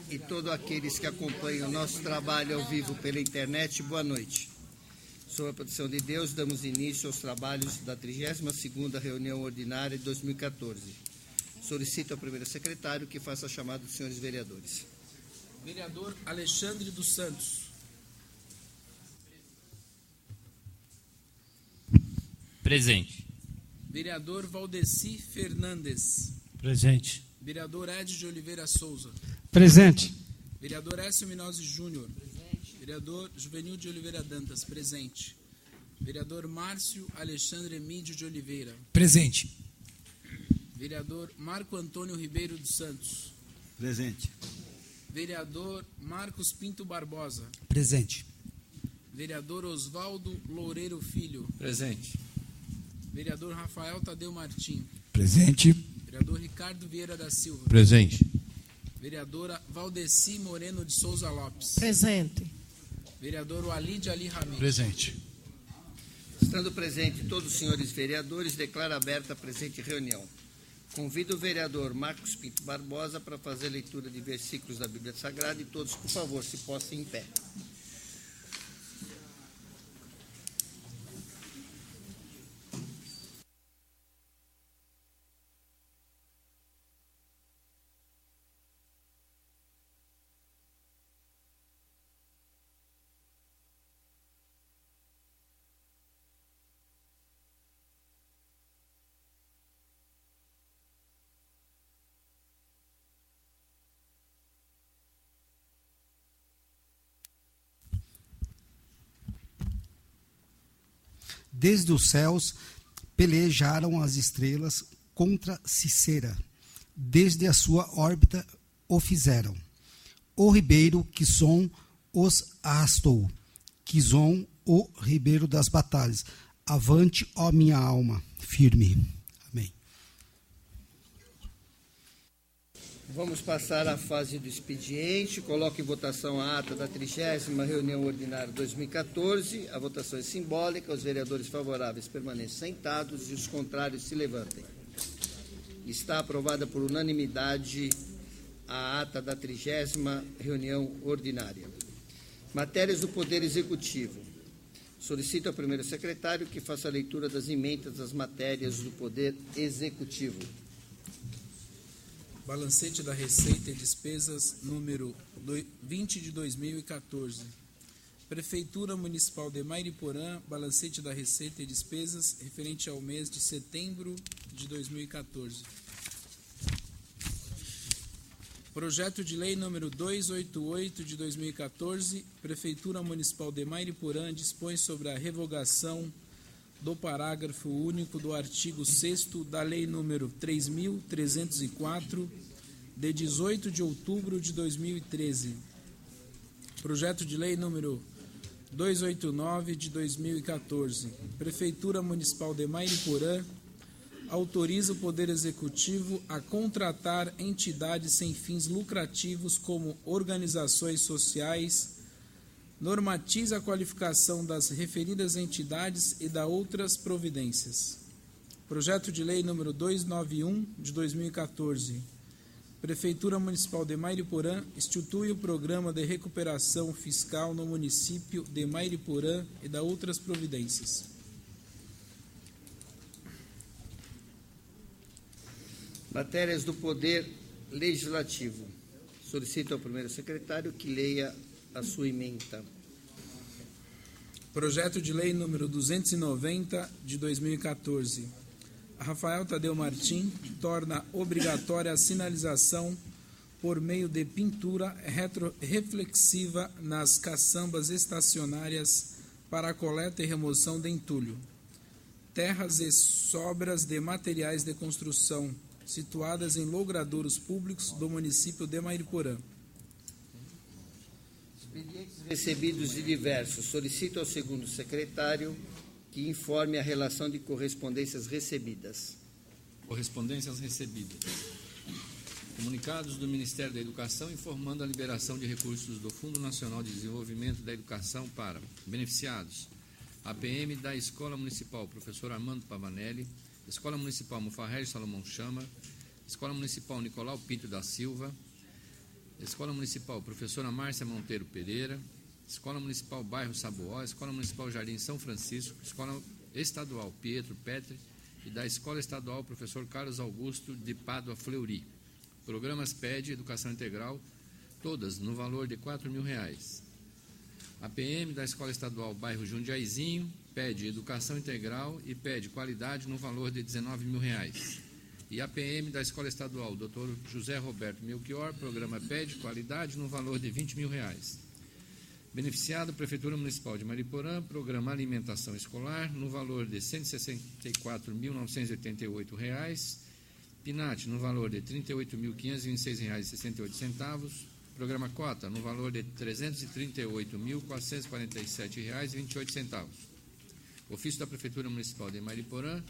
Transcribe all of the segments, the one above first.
E todos aqueles que acompanham o nosso trabalho ao vivo pela internet, boa noite. Sob a proteção de Deus, damos início aos trabalhos da 32ª reunião ordinária de 2014. Solicito ao primeiro secretário que faça a chamada dos senhores vereadores. Vereador Alexandre dos Santos. Presente. Vereador Valdeci Fernandes. Presente. Vereador Ed de Oliveira Souza. Presente. Vereador Écio Minozzi Júnior. Presente. Vereador Juvenil de Oliveira Dantas. Presente. Vereador Márcio Alexandre Emídio de Oliveira. Presente. Vereador Marco Antônio Ribeiro dos Santos. Presente. Vereador Marcos Pinto Barbosa. Presente. Vereador Oswaldo Loureiro Filho. Presente. Vereador Rafael Tadeu Martim. Presente. Vereador Ricardo Vieira da Silva. Presente. Vereadora Valdeci Moreno de Souza Lopes. Presente. Vereador Walid Ali Hamid. Presente. Estando presente todos os senhores vereadores, declaro aberta a presente reunião. Convido o vereador Marcos Pinto Barbosa para fazer a leitura de versículos da Bíblia Sagrada e todos, por favor, se possam em pé. Desde os céus pelejaram as estrelas contra Cícera, desde a sua órbita o fizeram. O ribeiro Quizon os arrastou, Quizon, o ribeiro das batalhas. Avante, ó minha alma, firme. Amém. Vamos passar à fase do expediente. Coloco em votação a ata da 30ª reunião ordinária 2014. A votação é simbólica. Os vereadores favoráveis permaneçam sentados e os contrários se levantem. Está aprovada por unanimidade a ata da 30ª reunião ordinária. Matérias do Poder Executivo. Solicito ao primeiro secretário que faça a leitura das emendas das matérias do Poder Executivo. Balancete da Receita e Despesas, número 20 de 2014. Prefeitura Municipal de Mairiporã, balancete da Receita e Despesas, referente ao mês de setembro de 2014. Projeto de Lei número 288 de 2014, Prefeitura Municipal de Mairiporã dispõe sobre a revogação do parágrafo único do artigo 6º da Lei número 3.304, de 18 de outubro de 2013. Projeto de Lei número 289 de 2014. Prefeitura Municipal de Mairiporã autoriza o Poder Executivo a contratar entidades sem fins lucrativos como organizações sociais, normatiza a qualificação das referidas entidades e dá outras providências. Projeto de Lei número 291 de 2014. Prefeitura Municipal de Mairiporã institui o Programa de Recuperação Fiscal no município de Mairiporã e dá outras providências. Matérias do Poder Legislativo. Solicito ao primeiro secretário que leia a sua emenda. Projeto de Lei número 290 de 2014. Rafael Tadeu Martim torna obrigatória a sinalização por meio de pintura retroreflexiva nas caçambas estacionárias para a coleta e remoção de entulho, terras e sobras de materiais de construção situadas em logradouros públicos do município de Mairiporã. Expedientes recebidos e diversos. Solicito ao segundo secretário que informe a relação de correspondências recebidas. Correspondências recebidas. Comunicados do Ministério da Educação informando a liberação de recursos do Fundo Nacional de Desenvolvimento da Educação para beneficiados. APM da Escola Municipal Professor Armando Pavanelli, Escola Municipal Mufarrege Salomão Chama, Escola Municipal Nicolau Pinto da Silva, Escola Municipal Professora Márcia Monteiro Pereira, Escola Municipal Bairro Saboó, Escola Municipal Jardim São Francisco, Escola Estadual Pietro Petri e da Escola Estadual Professor Carlos Augusto de Pádua Fleury. Programas PED Educação Integral, todas no valor de R$ 4.000. APM da Escola Estadual Bairro Jundiaizinho, PED Educação Integral e PED Qualidade no valor de R$ 19.000. E APM da Escola Estadual Dr. José Roberto Melchior, programa PED Qualidade no valor de R$ 20.000. Beneficiado, Prefeitura Municipal de Mariporã, programa Alimentação Escolar, no valor de R$ 164.988. PINAT, no valor de R$ 38.526,68. Programa Cota, no valor de R$ 338.447,28. Ofício da Prefeitura Municipal de Mariporã,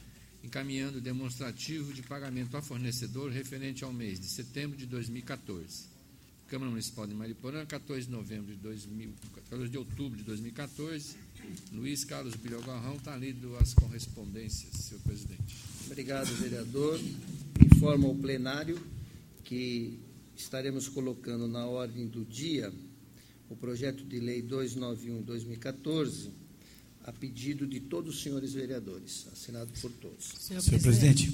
encaminhando demonstrativo de pagamento a fornecedor referente ao mês de setembro de 2014. Câmara Municipal de Mariporã, 14 de outubro de 2014. Luiz Carlos Bilhogarrão, está lido as correspondências, senhor presidente. Obrigado, vereador. Informo ao plenário que estaremos colocando na ordem do dia o projeto de lei 291/2014, a pedido de todos os senhores vereadores, assinado por todos. Senhor presidente,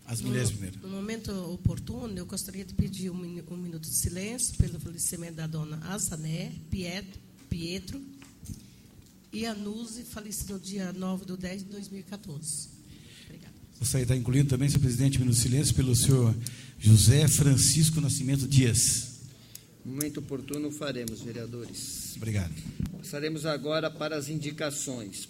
as mulheres primeiro. No momento oportuno, eu gostaria de pedir um minuto de silêncio pelo falecimento da dona Azané Pietro e a Nuzi, falecida no dia 9/10/2014. Obrigada. Gostaria de estar incluindo também, senhor presidente, minuto de silêncio pelo senhor José Francisco Nascimento Dias. No momento oportuno faremos, vereadores. Obrigado. Passaremos agora para as indicações.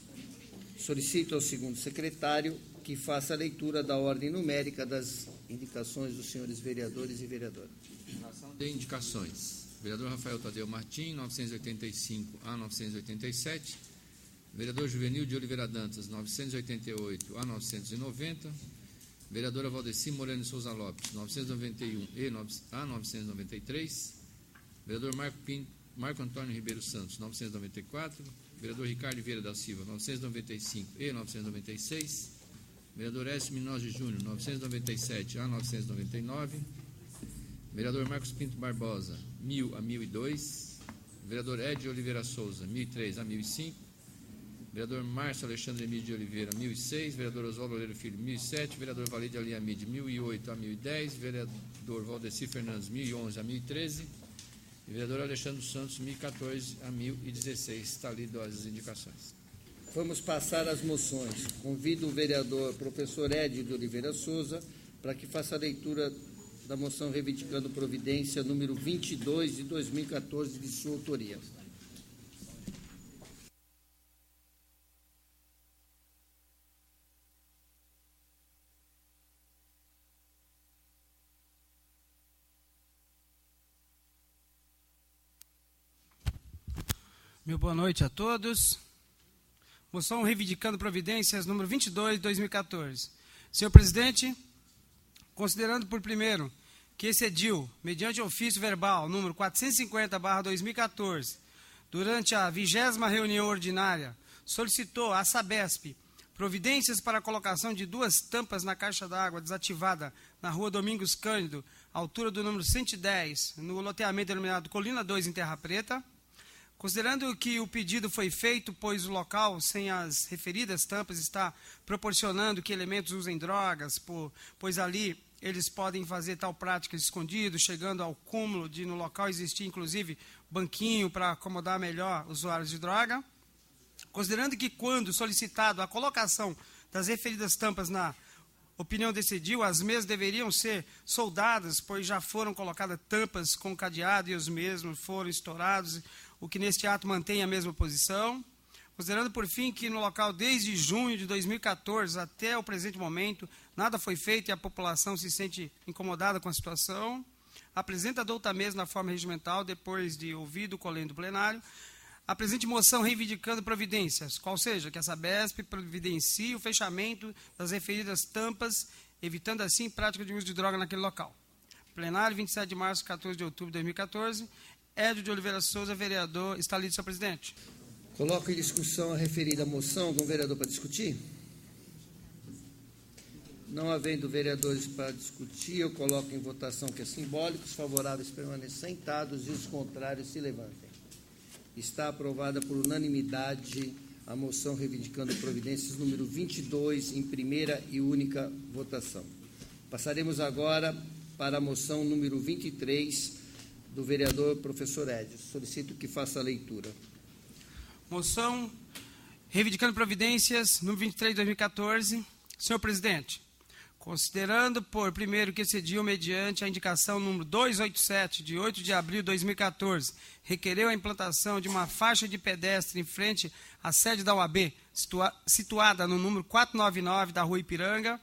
Solicito ao segundo secretário que faça a leitura da ordem numérica das indicações dos senhores vereadores e vereadoras. Relação de indicações. Vereador Rafael Tadeu Martim, 985 a 987. Vereador Juvenil de Oliveira Dantas, 988 a 990. Vereadora Valdeci Moreno de Souza Lopes, 991 a 993. Vereador Marco Antônio Ribeiro Santos, 994. Vereador Ricardo Vieira da Silva, 995 e 996. Vereador Écio Minosi Júnior, 997 a 999. Vereador Marcos Pinto Barbosa, 1000 a 1002. Vereador Ed Oliveira Souza, 1003 a 1005. Vereador Márcio Alexandre Emílio de Oliveira, 1006. Vereador Oswaldo Loureiro Filho, 1007. Vereador Valide Aliamide, 1008 a 1010. Vereador Valdeci Fernandes, 1011 a 1013. E vereador Alexandre Santos, 1014 a 1016. Está lido as indicações. Vamos passar às moções. Convido o vereador professor Ed de Oliveira Souza para que faça a leitura da moção reivindicando providência número 22 de 2014 de sua autoria. Meu boa noite a todos. Moção reivindicando providências número 22 de 2014. Senhor presidente, considerando por primeiro que esse edil, mediante ofício verbal número 450/2014, durante a 20ª reunião ordinária, solicitou à Sabesp providências para a colocação de 2 tampas na caixa d'água desativada na rua Domingos Cândido, altura do número 110, no loteamento denominado Colina 2, em Terra Preta. Considerando que o pedido foi feito, pois o local, sem as referidas tampas, está proporcionando que elementos usem drogas, pois ali eles podem fazer tal prática escondido, chegando ao cúmulo de no local existir, inclusive, banquinho para acomodar melhor usuários de droga. Considerando que, quando solicitado a colocação das referidas tampas na opinião desse edil, as mesmas deveriam ser soldadas, pois já foram colocadas tampas com cadeado e os mesmos foram estourados, o que neste ato mantém a mesma posição. Considerando, por fim, que no local, desde junho de 2014 até o presente momento, nada foi feito e a população se sente incomodada com a situação, apresenta a douta mesa na forma regimental, depois de ouvido o colendo plenário, a presente moção reivindicando providências, qual seja, que a Sabesp providencie o fechamento das referidas tampas, evitando assim prática de uso de droga naquele local. Plenário, 27 de março, 14 de outubro de 2014. Edio de Oliveira Souza, vereador. Está lido, senhor presidente. Coloco em discussão a referida moção. Algum vereador para discutir? Não havendo vereadores para discutir, eu coloco em votação que é simbólico. Os favoráveis permaneçam sentados e os contrários se levantem. Está aprovada por unanimidade a moção reivindicando providências número 22 em primeira e única votação. Passaremos agora para a moção número 23 do vereador professor Edson. Solicito que faça a leitura. Moção reivindicando providências número 23 de 2014. Senhor presidente, considerando por primeiro que excediu mediante a indicação número 287, de 8 de abril de 2014, requereu a implantação de uma faixa de pedestre em frente à sede da UAB, situada no número 499 da Rua Ipiranga,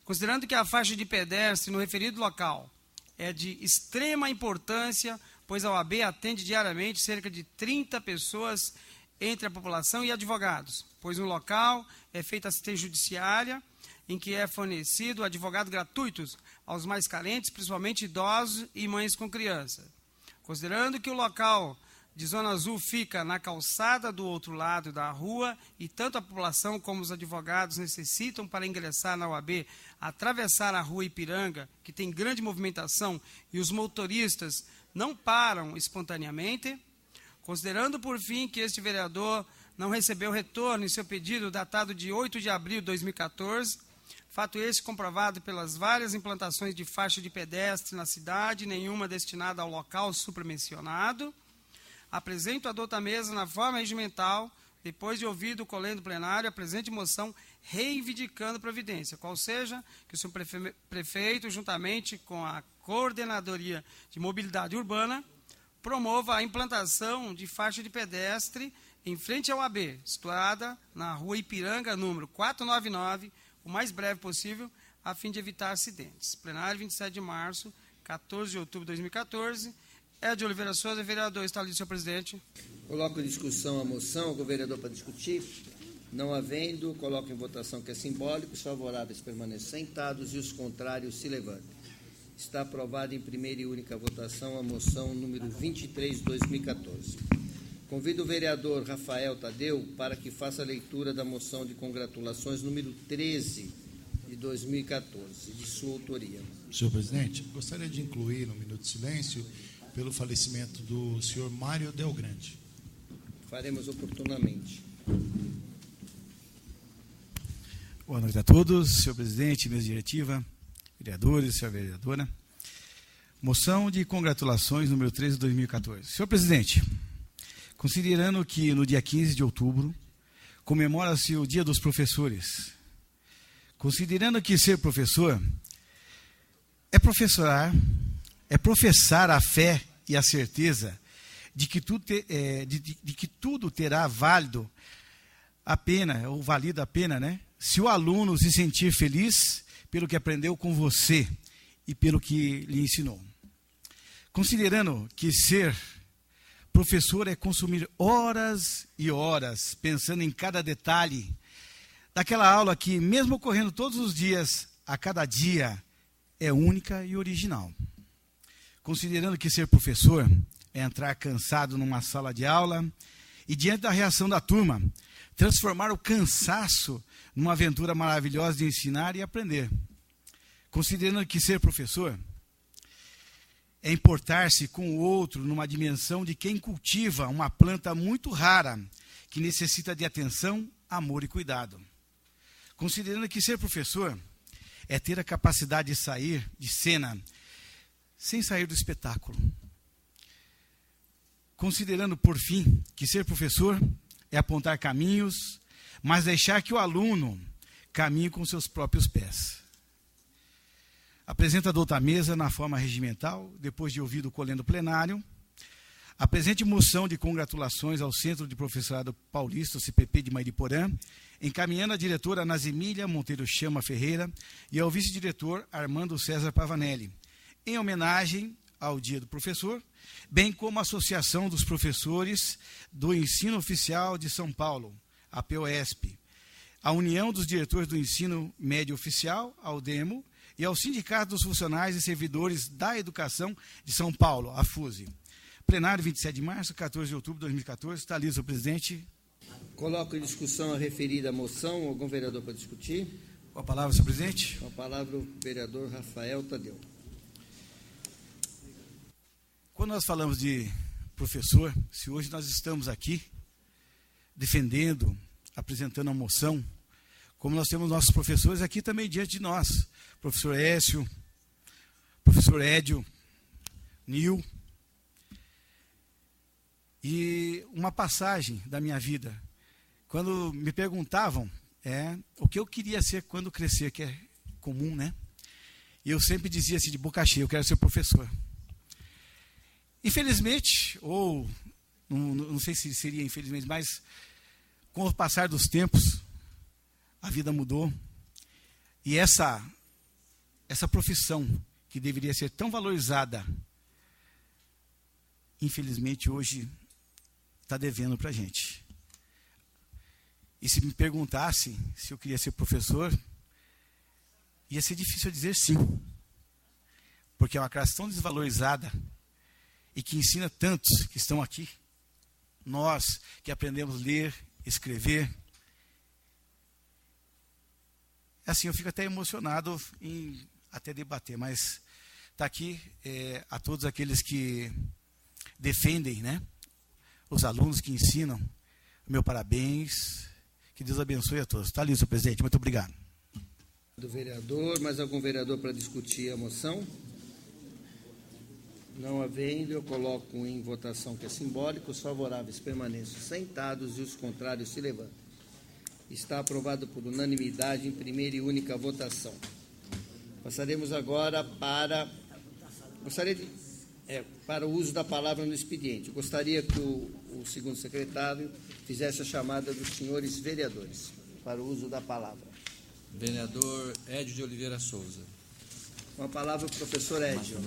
considerando que a faixa de pedestre no referido local é de extrema importância, pois a OAB atende diariamente cerca de 30 pessoas entre a população e advogados, pois no local é feita assistência judiciária, em que é fornecido advogados gratuitos aos mais carentes, principalmente idosos e mães com criança. Considerando que o local de Zona Azul fica na calçada do outro lado da rua e tanto a população como os advogados necessitam para ingressar na UAB atravessar a Rua Ipiranga, que tem grande movimentação e os motoristas não param espontaneamente, considerando por fim que este vereador não recebeu retorno em seu pedido datado de 8 de abril de 2014, fato esse comprovado pelas várias implantações de faixa de pedestre na cidade, nenhuma destinada ao local supramencionado, apresento a dota mesa na forma regimental, depois de ouvido o colendo plenário, a presente moção reivindicando providência, qual seja que o senhor prefeito, juntamente com a Coordenadoria de Mobilidade Urbana, promova a implantação de faixa de pedestre em frente ao AB, situada na Rua Ipiranga, número 499, o mais breve possível, a fim de evitar acidentes. Plenário, 27 de março, 14 de outubro de 2014. Ed Oliveira Souza, vereador. Está ali, senhor presidente. Coloco em discussão a moção. Algum vereador para discutir? Não havendo, coloco em votação que é simbólico. Os favoráveis permaneçam sentados e os contrários se levantem. Está aprovada em primeira e única votação a moção número 23 de 2014. Convido o vereador Rafael Tadeu para que faça a leitura da moção de congratulações número 13 de 2014, de sua autoria. Senhor presidente, gostaria de incluir um minuto de silêncio pelo falecimento do senhor Mário Del Grande. Faremos oportunamente. Boa noite a todos, senhor presidente, mesa diretiva, vereadores, senhora vereadora. Moção de congratulações número 13 de 2014. Senhor presidente, considerando que no dia 15 de outubro comemora-se o Dia dos Professores, considerando que ser professor é professar a fé e a certeza de que tudo terá válido a pena, ou valido a pena, né? Se o aluno se sentir feliz pelo que aprendeu com você e pelo que lhe ensinou. Considerando que ser professor é consumir horas e horas pensando em cada detalhe daquela aula que, mesmo ocorrendo todos os dias, a cada dia, é única e original. Considerando que ser professor é entrar cansado numa sala de aula e, diante da reação da turma, transformar o cansaço numa aventura maravilhosa de ensinar e aprender. Considerando que ser professor é importar-se com o outro numa dimensão de quem cultiva uma planta muito rara que necessita de atenção, amor e cuidado. Considerando que ser professor é ter a capacidade de sair de cena sem sair do espetáculo. Considerando, por fim, que ser professor é apontar caminhos, mas deixar que o aluno caminhe com seus próprios pés. Apresenta a douta mesa na forma regimental, depois de ouvido o colendo plenário. Apresente moção de congratulações ao Centro de Professorado Paulista, CPP de Mairiporã, encaminhando a diretora Nazimília Monteiro Chama Ferreira e ao vice-diretor Armando César Pavanelli, em homenagem ao Dia do Professor, bem como a Associação dos Professores do Ensino Oficial de São Paulo, a POESP, a União dos Diretores do Ensino Médio Oficial, a UDEMO, e ao Sindicato dos Funcionários e Servidores da Educação de São Paulo, a FUSE. Plenário, 27 de março, 14 de outubro de 2014. Está listo, senhor presidente. Coloco em discussão a referida moção. Algum vereador para discutir? Com a palavra, senhor presidente. Com a palavra, o vereador Rafael Tadeu. Quando nós falamos de professor, se hoje nós estamos aqui defendendo, apresentando a moção, como nós temos nossos professores aqui também diante de nós, professor Écio, professor Édio, Nil, e uma passagem da minha vida, quando me perguntavam o que eu queria ser quando crescer, que é comum, né? E eu sempre dizia assim, de boca cheia, eu quero ser professor. Infelizmente, ou não sei se seria infelizmente, mas com o passar dos tempos, a vida mudou. E essa profissão que deveria ser tão valorizada, infelizmente hoje está devendo para a gente. E se me perguntasse se eu queria ser professor, ia ser difícil eu dizer sim. Porque é uma classe tão desvalorizada e que ensina tantos que estão aqui. Nós que aprendemos a ler, escrever. Assim, eu fico até emocionado em até debater, mas está aqui a todos aqueles que defendem, né? Os alunos que ensinam, meu parabéns, que Deus abençoe a todos. Está ali, senhor presidente, muito obrigado. Do vereador, mais algum vereador para discutir a moção? Não havendo, eu coloco em votação, que é simbólico. Os favoráveis permaneçam sentados e os contrários se levantam. Está aprovado por unanimidade em primeira e única votação. Passaremos agora para o uso da palavra no expediente. Eu gostaria que o segundo secretário fizesse a chamada dos senhores vereadores para o uso da palavra. Vereador Édio de Oliveira Souza. Com a palavra, o professor Édio.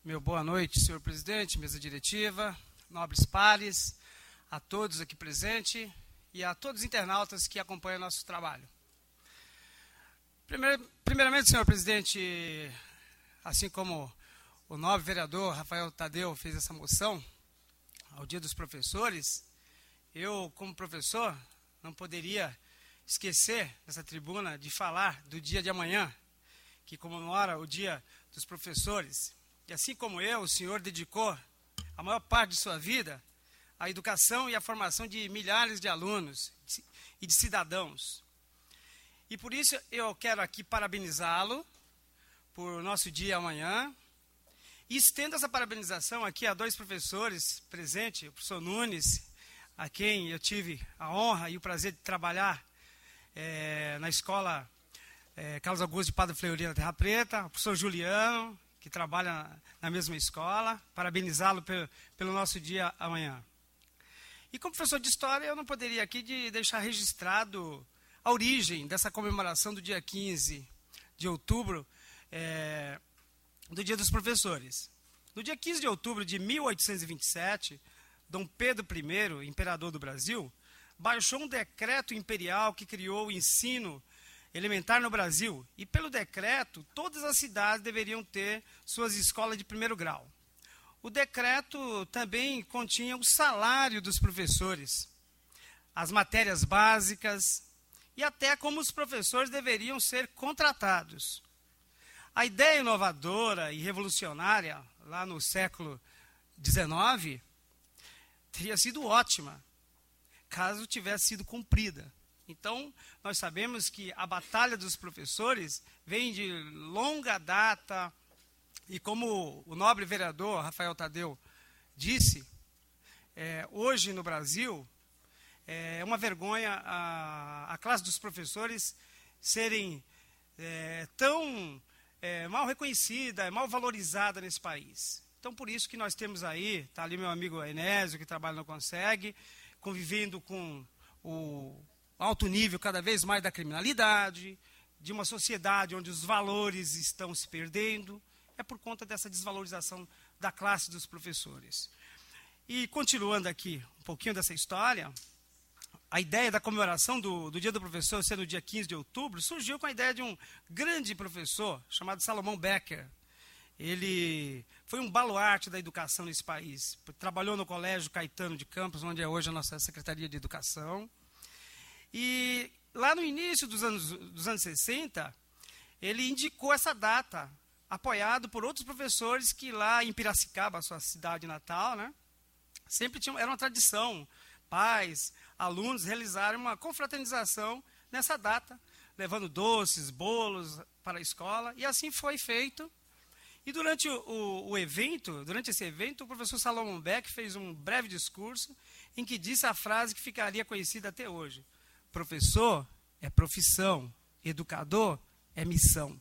Meu boa noite, senhor presidente, mesa diretiva, nobres pares, a todos aqui presentes e a todos os internautas que acompanham nosso trabalho. Primeiramente, senhor presidente, assim como o nobre vereador Rafael Tadeu fez essa moção ao Dia dos Professores, eu, como professor, não poderia esquecer nessa tribuna de falar do dia de amanhã, que comemora o Dia dos Professores. E assim como eu, o senhor dedicou a maior parte de sua vida à educação e à formação de milhares de alunos e de cidadãos. E por isso eu quero aqui parabenizá-lo por nosso dia amanhã. E estendo essa parabenização aqui a dois professores presentes, o professor Nunes, a quem eu tive a honra e o prazer de trabalhar na escola Carlos Augusto de Padre Fleury, na Terra Preta, o professor Juliano, que trabalha na mesma escola, parabenizá-lo pelo nosso dia amanhã. E como professor de História, eu não poderia aqui deixar registrado a origem dessa comemoração do dia 15 de outubro, do Dia dos Professores. No dia 15 de outubro de 1827, Dom Pedro I, imperador do Brasil, baixou um decreto imperial que criou o ensino elementar no Brasil, e pelo decreto, todas as cidades deveriam ter suas escolas de primeiro grau. O decreto também continha o salário dos professores, as matérias básicas e até como os professores deveriam ser contratados. A ideia inovadora e revolucionária, lá no século XIX, teria sido ótima, caso tivesse sido cumprida. Então, nós sabemos que a batalha dos professores vem de longa data, e como o nobre vereador Rafael Tadeu disse, hoje no Brasil, é uma vergonha a classe dos professores serem tão mal reconhecida, mal valorizada nesse país. Então, por isso que nós temos aí, está ali meu amigo Enésio, que trabalha no Conseg, convivendo com o alto nível cada vez mais da criminalidade, de uma sociedade onde os valores estão se perdendo, é por conta dessa desvalorização da classe dos professores. E continuando aqui um pouquinho dessa história, a ideia da comemoração do Dia do Professor ser no dia 15 de outubro surgiu com a ideia de um grande professor chamado Salomão Becker. Ele foi um baluarte da educação nesse país. Trabalhou no Colégio Caetano de Campos, onde é hoje a nossa Secretaria de Educação. E lá no início dos anos 60, ele indicou essa data, apoiado por outros professores que lá em Piracicaba, a sua cidade natal, né, sempre era uma tradição, pais, alunos realizarem uma confraternização nessa data, levando doces, bolos para a escola, e assim foi feito. E durante esse evento, o professor Salomão Beck fez um breve discurso em que disse a frase que ficaria conhecida até hoje: professor é profissão, educador é missão.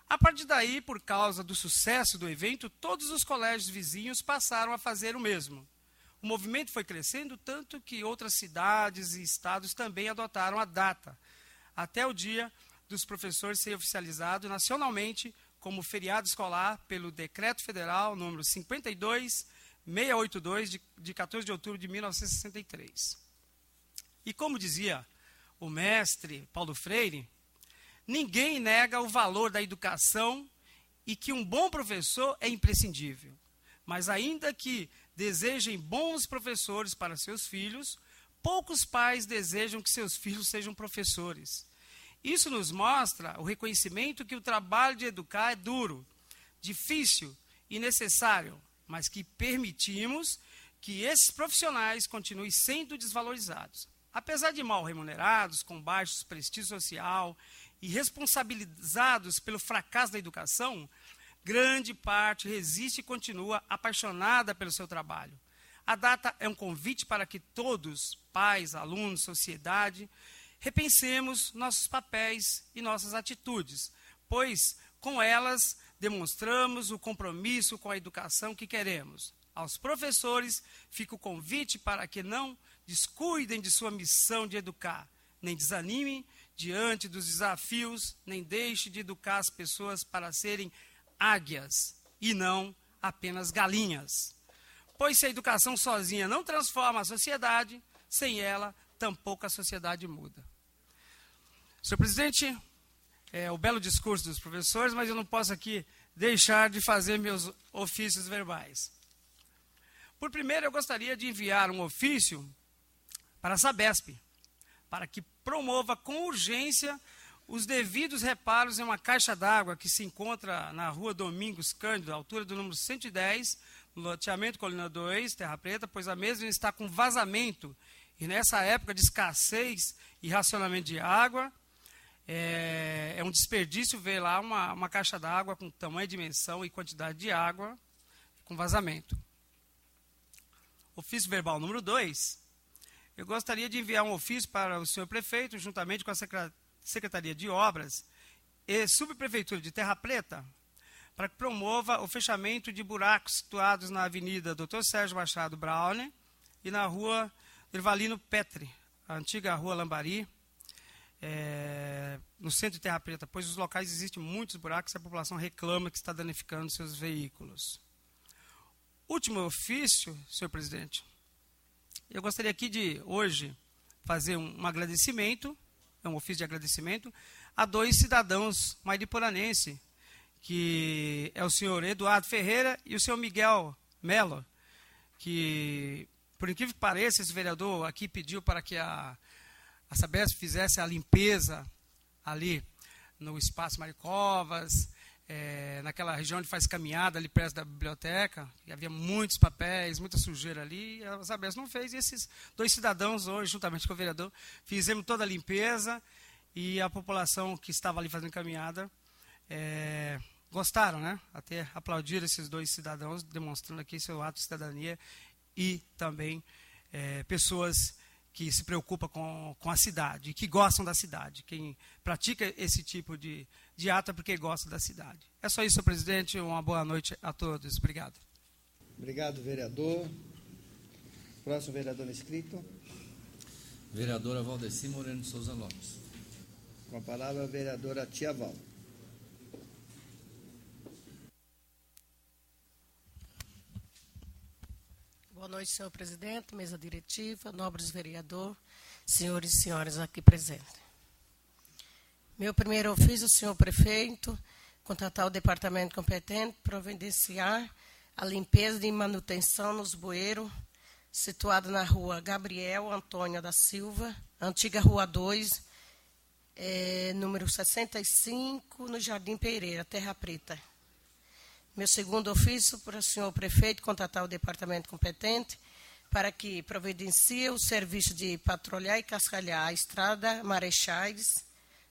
A partir daí, por causa do sucesso do evento, todos os colégios vizinhos passaram a fazer o mesmo. O movimento foi crescendo tanto que outras cidades e estados também adotaram a data, até o Dia dos Professores ser oficializado nacionalmente como feriado escolar pelo Decreto Federal número 52682, de 14 de outubro de 1963. E como dizia o mestre Paulo Freire, ninguém nega o valor da educação e que um bom professor é imprescindível. Mas ainda que desejem bons professores para seus filhos, poucos pais desejam que seus filhos sejam professores. Isso nos mostra o reconhecimento que o trabalho de educar é duro, difícil e necessário, mas que permitimos que esses profissionais continuem sendo desvalorizados. Apesar de mal remunerados, com baixo prestígio social e responsabilizados pelo fracasso da educação, grande parte resiste e continua apaixonada pelo seu trabalho. A data é um convite para que todos, pais, alunos, sociedade, repensemos nossos papéis e nossas atitudes, pois com elas demonstramos o compromisso com a educação que queremos. Aos professores fica o convite para que não descuidem de sua missão de educar, nem desanimem diante dos desafios, nem deixem de educar as pessoas para serem águias e não apenas galinhas. Pois se a educação sozinha não transforma a sociedade, sem ela, tampouco a sociedade muda. Senhor presidente, o belo discurso dos professores, mas eu não posso aqui deixar de fazer meus ofícios verbais. Por primeiro, eu gostaria de enviar um ofício para a Sabesp, para que promova com urgência os devidos reparos em uma caixa d'água que se encontra na rua Domingos Cândido, à altura do número 110, no loteamento Colina 2, Terra Preta, pois a mesma está com vazamento. E nessa época de escassez e racionamento de água, é um desperdício ver lá uma caixa d'água com tamanho, dimensão e quantidade de água com vazamento. Ofício verbal número 2. Eu gostaria de enviar um ofício para o senhor prefeito, juntamente com a Secretaria de Obras e Subprefeitura de Terra Preta, para que promova o fechamento de buracos situados na Avenida Dr. Sérgio Machado Browne e na Rua Ervalino Petri, a antiga Rua Lambari, no centro de Terra Preta, pois nos locais existem muitos buracos e a população reclama que está danificando seus veículos. Último ofício, senhor presidente. Eu gostaria aqui de, hoje, fazer um agradecimento, um ofício de agradecimento, a 2 cidadãos mariporanenses, que é o senhor Eduardo Ferreira e o senhor Miguel Melo, que, por incrível que pareça, esse vereador aqui pediu para que a Sabesp fizesse a limpeza ali no Espaço Maricovas, naquela região onde faz caminhada ali perto da biblioteca, e havia muitos papéis, muita sujeira ali, e a Sabesp não fez, e esses 2 cidadãos hoje, juntamente com o vereador, fizemos toda a limpeza, e a população que estava ali fazendo caminhada gostaram, né? Até aplaudiram esses 2 cidadãos, demonstrando aqui seu ato de cidadania, e também pessoas que se preocupam com a cidade, que gostam da cidade. Quem pratica esse tipo de ato é porque gosta da cidade. É só isso, senhor presidente. Uma boa noite a todos. Obrigado. Obrigado, vereador. Próximo vereador inscrito. Vereadora Valdeci Moreno de Souza Lopes. Com a palavra, a vereadora Tia Val. Boa noite, senhor presidente, mesa diretiva, nobres vereadores, senhores e senhoras aqui presentes. Meu primeiro ofício, senhor prefeito, contratar o departamento competente, providenciar a limpeza e manutenção nos bueiros, situado na rua Gabriel Antônio da Silva, antiga Rua 2, número 65, no Jardim Pereira, Terra Preta. Meu segundo ofício para o senhor prefeito contratar o departamento competente para que providencie o serviço de patrulhar e cascalhar a estrada Marechais,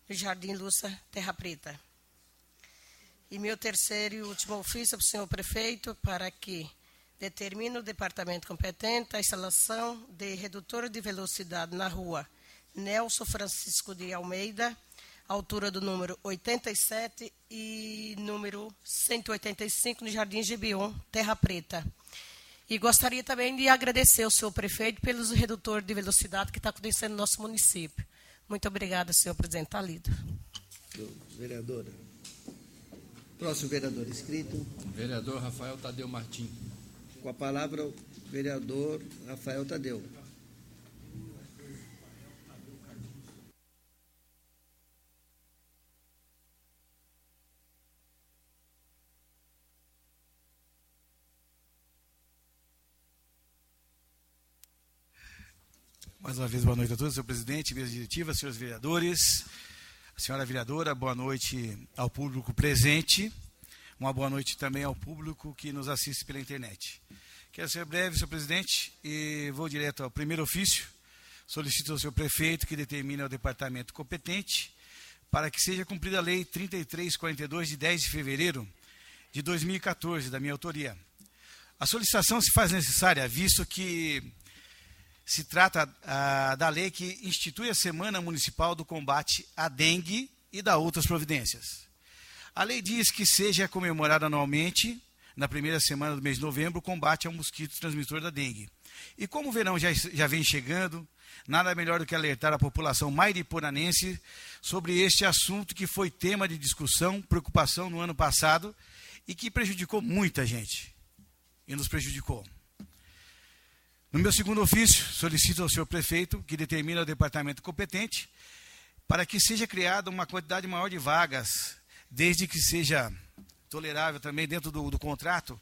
no Jardim Lúcia, Terra Preta. E meu terceiro e último ofício para o senhor prefeito para que determine o departamento competente a instalação de redutor de velocidade na rua Nelson Francisco de Almeida, altura do número 87 e número 185, no Jardim Gebion, Terra Preta. E gostaria também de agradecer ao senhor prefeito pelos redutores de velocidade que está acontecendo no nosso município. Muito obrigada, senhor presidente. Está lido. Vereadora. Próximo vereador inscrito. Vereador Rafael Tadeu Martim. Com a palavra, o vereador Rafael Tadeu. Mais uma vez, boa noite a todos, senhor presidente, mesa diretiva, senhores vereadores, senhora vereadora, boa noite ao público presente, uma boa noite também ao público que nos assiste pela internet. Quero ser breve, senhor presidente, e vou direto ao primeiro ofício. Solicito ao senhor prefeito que determine ao departamento competente para que seja cumprida a lei 3342, de 10 de fevereiro de 2014, da minha autoria. A solicitação se faz necessária, visto que se trata da lei que institui a Semana Municipal do Combate à Dengue e da outras providências. A lei diz que seja comemorada anualmente, na primeira semana do mês de novembro, o combate ao mosquito transmissor da dengue. E como o verão já vem chegando, nada melhor do que alertar a população mairiporanense sobre este assunto que foi tema de discussão, preocupação no ano passado e que prejudicou muita gente. E nos prejudicou. No meu segundo ofício, solicito ao senhor prefeito que determine ao departamento competente para que seja criada uma quantidade maior de vagas, desde que seja tolerável também dentro do contrato,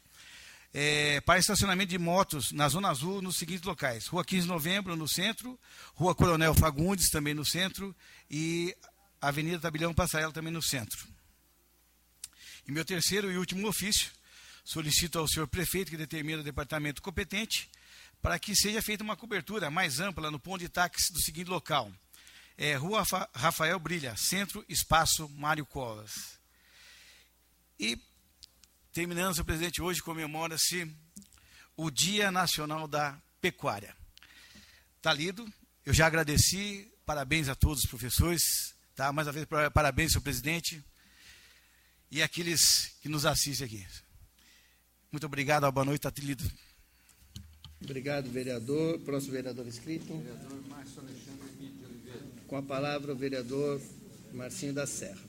para estacionamento de motos na Zona Azul nos seguintes locais: Rua 15 de Novembro, no centro, Rua Coronel Fagundes, também no centro, e Avenida Tabelião Passarela, também no centro. E meu terceiro e último ofício, solicito ao senhor prefeito que determine ao departamento competente para que seja feita uma cobertura mais ampla no ponto de táxi do seguinte local: Rua Rafael Brilha, Centro, Espaço Mário Covas. E, terminando, senhor presidente, hoje comemora-se o Dia Nacional da Pecuária. Está lido, eu já agradeci, parabéns a todos os professores, tá? Mais uma vez, parabéns, senhor presidente, e aqueles que nos assistem aqui. Muito obrigado, boa noite, está lido. Obrigado, vereador. Próximo vereador inscrito. Vereador Márcio Alexandre Emílio de Oliveira. Com a palavra, o vereador Marcinho da Serra.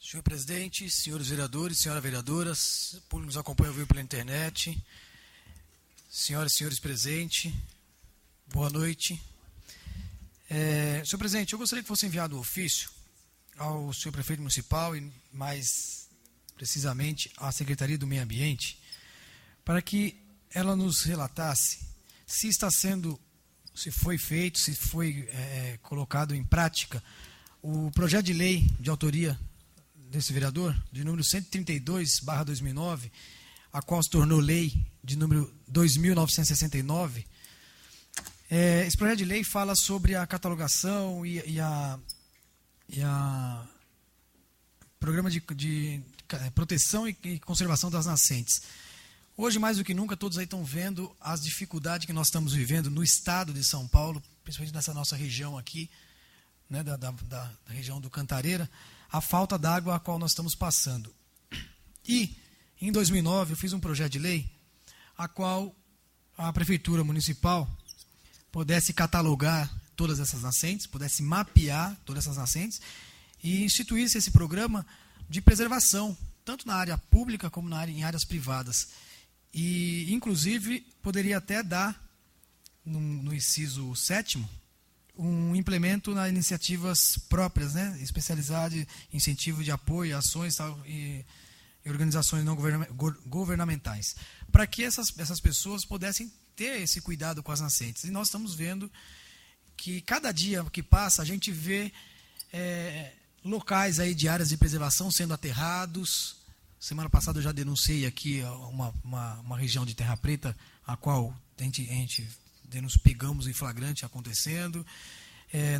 Senhor presidente, senhores vereadores, senhoras vereadoras, público que nos acompanha ao vivo pela internet, senhoras e senhores presentes, boa noite. Senhor presidente, eu gostaria que fosse enviado um ofício ao senhor prefeito municipal e mais precisamente à Secretaria do Meio Ambiente, para que ela nos relatasse se está sendo, se foi feito, se foi colocado em prática o projeto de lei de autoria desse vereador, de número 132/2009, a qual se tornou lei de número 2.969. Esse projeto de lei fala sobre a catalogação e a programa de proteção e conservação das nascentes. Hoje, mais do que nunca, todos aí estão vendo as dificuldades que nós estamos vivendo no estado de São Paulo, principalmente nessa nossa região aqui, né, da região do Cantareira, a falta d'água a qual nós estamos passando. E, em 2009, eu fiz um projeto de lei a qual a Prefeitura Municipal pudesse catalogar todas essas nascentes, pudesse mapear todas essas nascentes e instituísse esse programa de preservação, tanto na área pública como em áreas privadas. E, inclusive, poderia até dar, no inciso 7º, um implemento nas iniciativas próprias, né, especializado em incentivo de apoio, ações e organizações não governamentais, para que essas pessoas pudessem ter esse cuidado com as nascentes. E nós estamos vendo que cada dia que passa a gente vê locais aí de áreas de preservação sendo aterrados. Semana passada eu já denunciei aqui uma região de Terra Preta, a qual nos pegamos em flagrante acontecendo.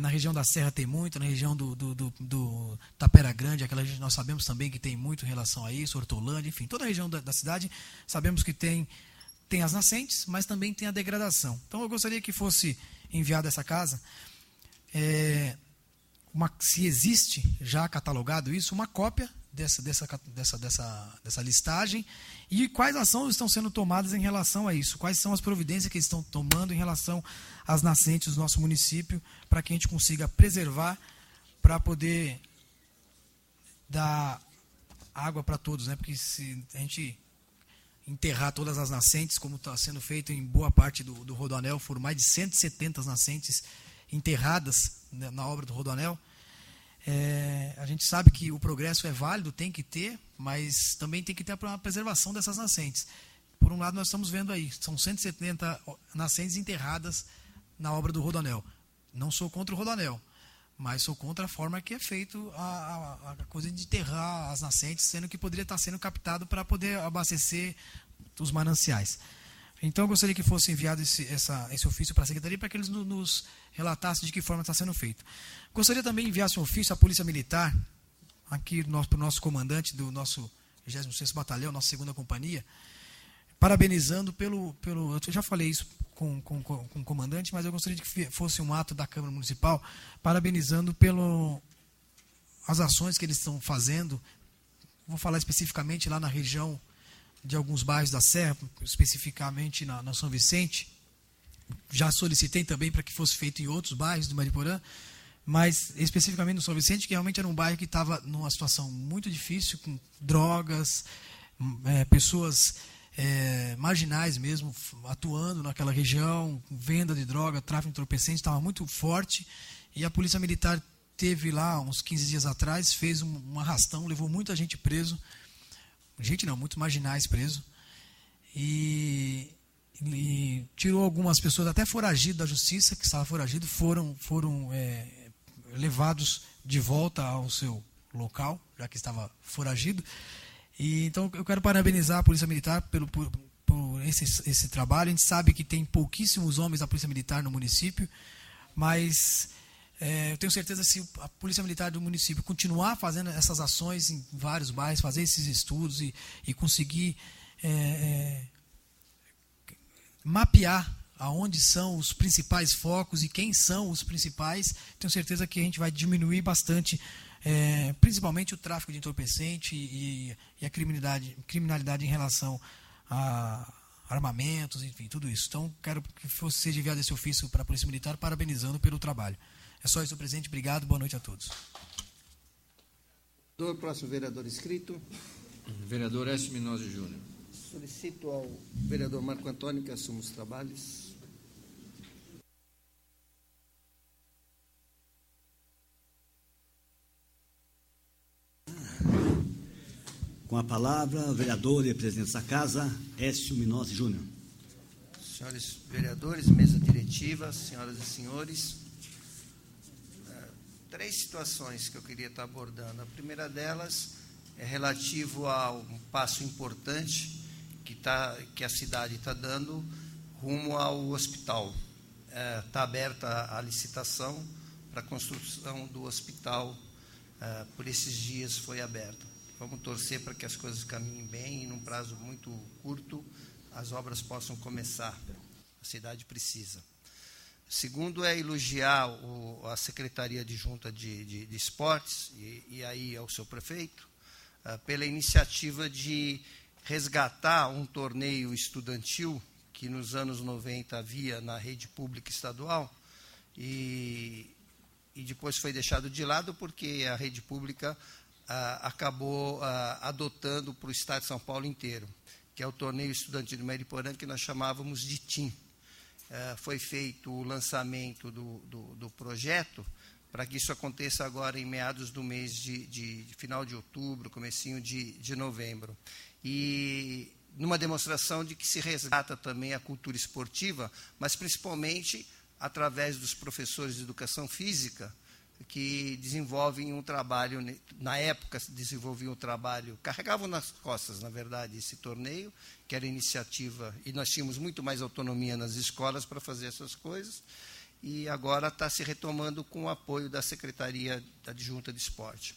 Na região da Serra tem muito, na região do Tapera Grande, aquela região nós sabemos também que tem muito em relação a isso, Hortolândia, enfim, toda a região da cidade sabemos que tem as nascentes, mas também tem a degradação. Então eu gostaria que fosse enviada essa casa, se existe já catalogado isso, uma cópia dessa listagem e quais ações estão sendo tomadas em relação a isso, quais são as providências que eles estão tomando em relação às nascentes do nosso município, para que a gente consiga preservar, para poder dar água para todos, né? Porque se a gente enterrar todas as nascentes, como está sendo feito em boa parte do Rodoanel, foram mais de 170 nascentes enterradas na obra do Rodoanel. A gente sabe que o progresso é válido, tem que ter, mas também tem que ter a preservação dessas nascentes. Por um lado, nós estamos vendo aí, são 170 nascentes enterradas na obra do Rodoanel. Não sou contra o Rodoanel, mas sou contra a forma que é feito a coisa de enterrar as nascentes, sendo que poderia estar sendo captado para poder abastecer os mananciais. Então, eu gostaria que fosse enviado esse ofício para a Secretaria, para que eles nos relatassem de que forma está sendo feito. Gostaria também de enviar um ofício à Polícia Militar, aqui para o nosso comandante do nosso 26º Batalhão, nossa 2ª Companhia, parabenizando pelo... Eu já falei isso com o comandante, mas eu gostaria de que fosse um ato da Câmara Municipal, parabenizando as ações que eles estão fazendo. Vou falar especificamente lá na região de alguns bairros da Serra, especificamente na São Vicente. Já solicitei também para que fosse feito em outros bairros do Mariporã, mas especificamente no São Vicente, que realmente era um bairro que estava numa situação muito difícil, com drogas, pessoas marginais mesmo, atuando naquela região, venda de droga, tráfico de entorpecentes, estava muito forte, e a Polícia Militar teve lá, uns 15 dias atrás, fez um arrastão, levou muita gente preso, muitos marginais presos, e tirou algumas pessoas, até foragido da justiça, que estava foragido, foram levados de volta ao seu local, já que estava foragido. E então eu quero parabenizar a Polícia Militar por esse trabalho. A gente sabe que tem pouquíssimos homens da Polícia Militar no município, mas eu tenho certeza que se a Polícia Militar do município continuar fazendo essas ações em vários bairros, fazer esses estudos e conseguir mapear aonde são os principais focos e quem são os principais, tenho certeza que a gente vai diminuir bastante, principalmente o tráfico de entorpecente e a criminalidade em relação a armamentos, enfim, tudo isso. Então, quero que seja enviado esse ofício para a Polícia Militar, parabenizando pelo trabalho. É só isso, presidente. Obrigado. Boa noite a todos. Próximo vereador inscrito. Vereador Écio Minozzi Júnior. Solicito ao vereador Marco Antônio que assuma os trabalhos. Com a palavra, o vereador e presidente da Casa, Écio Minozzi Júnior. Senhores vereadores, mesa diretiva, senhoras e senhores, 3 situações que eu queria estar abordando. A primeira delas é relativo a um passo importante que a cidade está dando rumo ao hospital. Está aberta a licitação para a construção do hospital, por esses dias foi aberta. Vamos torcer para que as coisas caminhem bem e, num prazo muito curto, as obras possam começar. A cidade precisa. Segundo é elogiar a Secretaria Adjunta de Esportes, e aí ao seu prefeito, pela iniciativa de resgatar um torneio estudantil que nos anos 90 havia na rede pública estadual e depois foi deixado de lado porque a rede pública acabou adotando para o estado de São Paulo inteiro, que é o Torneio Estudantil de Mariporã, que nós chamávamos de TIM. Foi feito o lançamento do projeto para que isso aconteça agora em meados do mês de final de outubro, comecinho de novembro. E numa demonstração de que se resgata também a cultura esportiva, mas principalmente através dos professores de educação física, que desenvolvem um trabalho, na época desenvolviam um trabalho, carregavam nas costas, na verdade, esse torneio, que era iniciativa, e nós tínhamos muito mais autonomia nas escolas para fazer essas coisas, e agora está se retomando com o apoio da Secretaria da Adjunta de Esporte.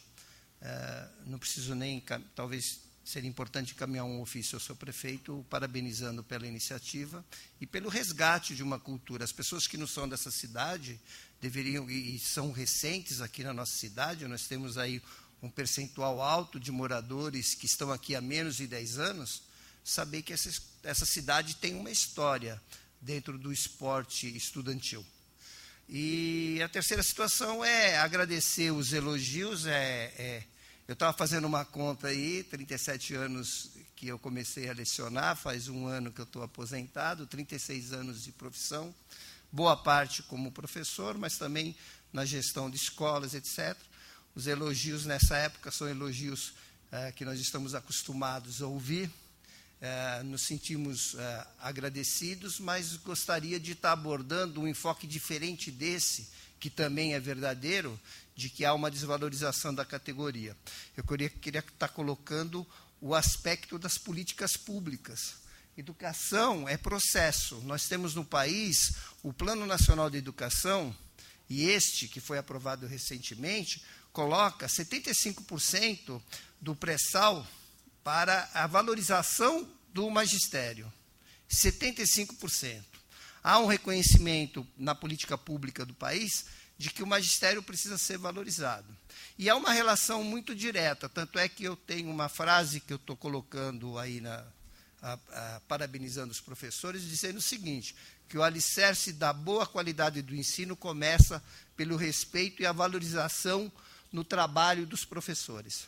Não preciso nem, talvez seria importante encaminhar um ofício ao seu prefeito, parabenizando pela iniciativa e pelo resgate de uma cultura. As pessoas que não são dessa cidade deveriam, e são recentes aqui na nossa cidade, nós temos aí um percentual alto de moradores que estão aqui há menos de 10 anos, saber que essa cidade tem uma história dentro do esporte estudantil. E a terceira situação é agradecer os elogios. Eu estava fazendo uma conta aí, 37 anos que eu comecei a lecionar, faz um ano que eu estou aposentado, 36 anos de profissão, boa parte como professor, mas também na gestão de escolas, etc. Os elogios nessa época são elogios que nós estamos acostumados a ouvir, nos sentimos agradecidos, mas gostaria de estar abordando um enfoque diferente desse, que também é verdadeiro, de que há uma desvalorização da categoria. Eu queria estar colocando o aspecto das políticas públicas. Educação é processo. Nós temos no país o Plano Nacional de Educação, e este, que foi aprovado recentemente, coloca 75% do pré-sal para a valorização do magistério. 75%. Há um reconhecimento na política pública do país de que o magistério precisa ser valorizado. E há uma relação muito direta, tanto é que eu tenho uma frase que eu estou colocando aí, parabenizando os professores, dizendo o seguinte, que o alicerce da boa qualidade do ensino começa pelo respeito e a valorização no trabalho dos professores.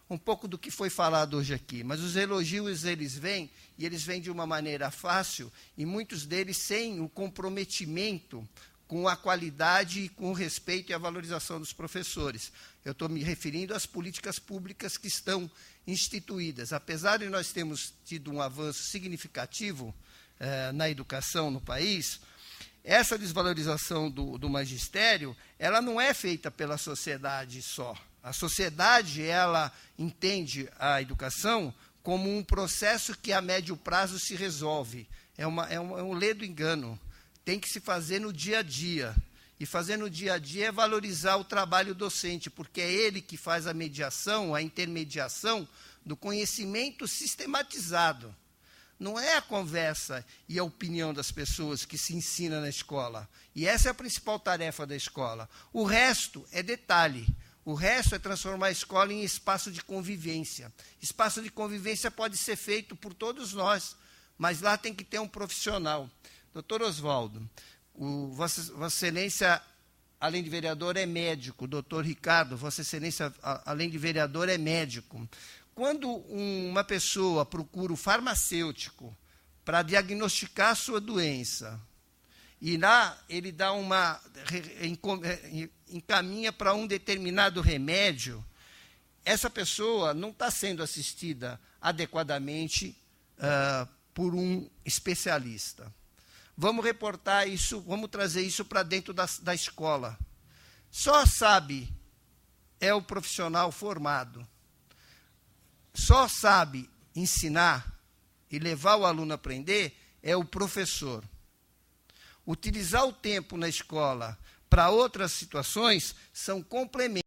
Um pouco do que foi falado hoje aqui, mas os elogios, eles vêm, e eles vêm de uma maneira fácil, e muitos deles sem o comprometimento com a qualidade e com o respeito e a valorização dos professores. Eu estou me referindo às políticas públicas que estão instituídas. Apesar de nós termos tido um avanço significativo na educação no país, essa desvalorização do magistério, ela não é feita pela sociedade só. A sociedade, ela entende a educação como um processo que a médio prazo se resolve. É um ledo engano. Tem que se fazer no dia a dia. E fazer no dia a dia é valorizar o trabalho docente, porque é ele que faz a mediação, a intermediação do conhecimento sistematizado. Não é a conversa e a opinião das pessoas que se ensina na escola. E essa é a principal tarefa da escola. O resto é detalhe. O resto é transformar a escola em espaço de convivência. Espaço de convivência pode ser feito por todos nós, mas lá tem que ter um profissional. Doutor Oswaldo, Vossa Excelência, além de vereador, é médico. Doutor Ricardo, Vossa Excelência, além de vereador, é médico. Quando uma pessoa procura o farmacêutico para diagnosticar a sua doença, e lá ele dá encaminha para um determinado remédio, essa pessoa não está sendo assistida adequadamente por um especialista. Vamos reportar isso, vamos trazer isso para dentro da escola. Só sabe é o profissional formado. Só sabe ensinar e levar o aluno a aprender é o professor. Utilizar o tempo na escola para outras situações são complementos.